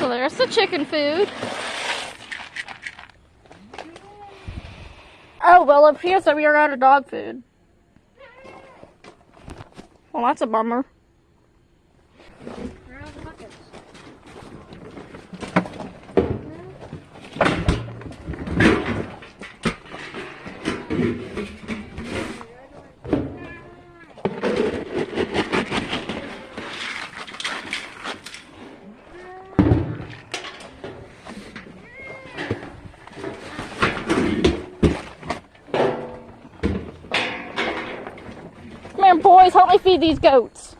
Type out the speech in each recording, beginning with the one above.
So there's the chicken food. Oh, well, it appears that we are out of dog food. Well, that's a bummer. Where are all the buckets? Come here, boys, help me feed these goats.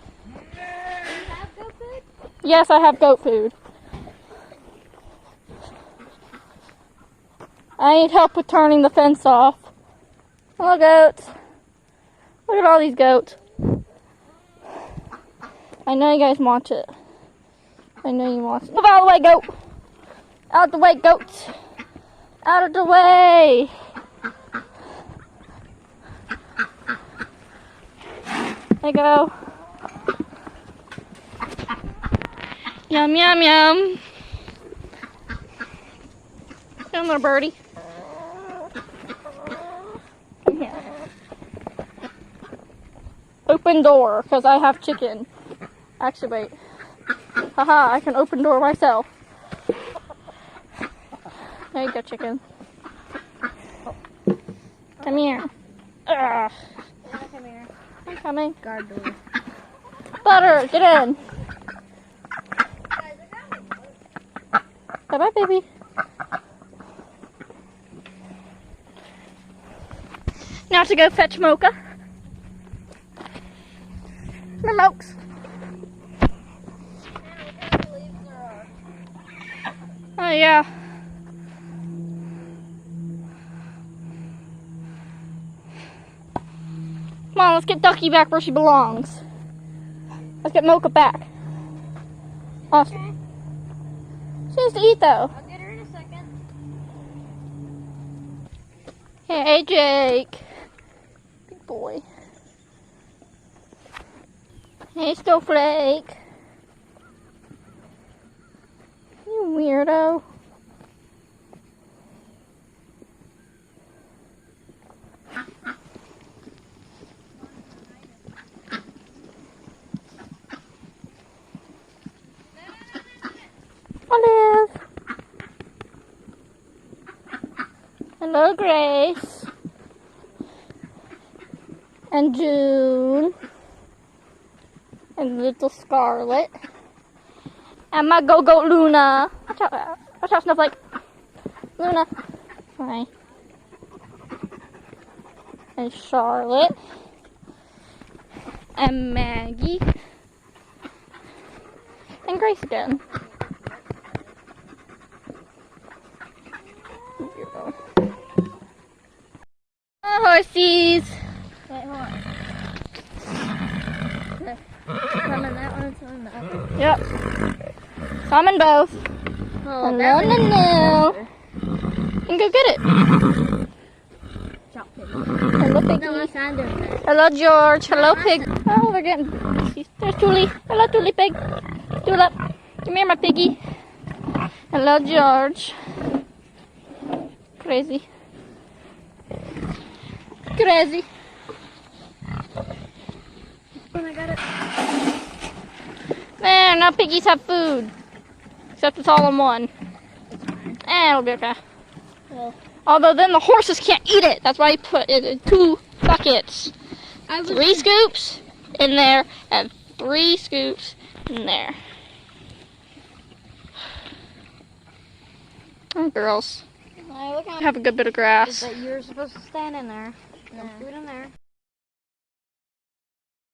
You have goat food? Yes, I have goat food. I need help with turning the fence off. Hello, goats. Look at all these goats. I know you guys watch it. I know you watch it. Move out of the way, goat. Out of the way, goats. Out of the way. There you go. Yum, yum, yum. Come there, birdie. Come here. Open door, because I have chicken. Actually, wait. Haha, I can open door myself. There you go, chicken. Come here. Ugh. Yeah, come here. I'm coming. Guard door. Butter, get in. Bye-bye, baby. Now to go fetch Mocha. Come here, Mokes. Oh, yeah. Come on, let's get Ducky back where she belongs. Let's get Mocha back. Awesome. She needs to eat, though. I'll get her in a second. Hey, Jake. Big boy. Hey, Snowflake. You weirdo. Olive. Hello, Grace. And June. And little Scarlet. And my go-go Luna. Watch out, Snowflake. Luna. Hi. And Charlotte. And Maggie. And Grace again. Oh, horsies. Wait, hold on. Okay. Some in that one, some in the other. Yep. Some in both. Oh, No, no, no. And go get it. Chop pig. Hello, Piggy. No, that's not doing that. Hello, George. Hello, Pig. Oh, we're getting... There's Tuli. Hello, Tuli Pig. Tulip. Come here, my piggy. Hello, George. Crazy. Crazy. Oh, I got it. There, now piggies have food. Except it's all in one. It'll be okay. Well, Although then the horses can't eat it. That's why I put it in 2 buckets. 3 scoops in there and 3 scoops in there. Oh, girls. look how Have a good bit of grass. that you're supposed to stand in there. No food in there.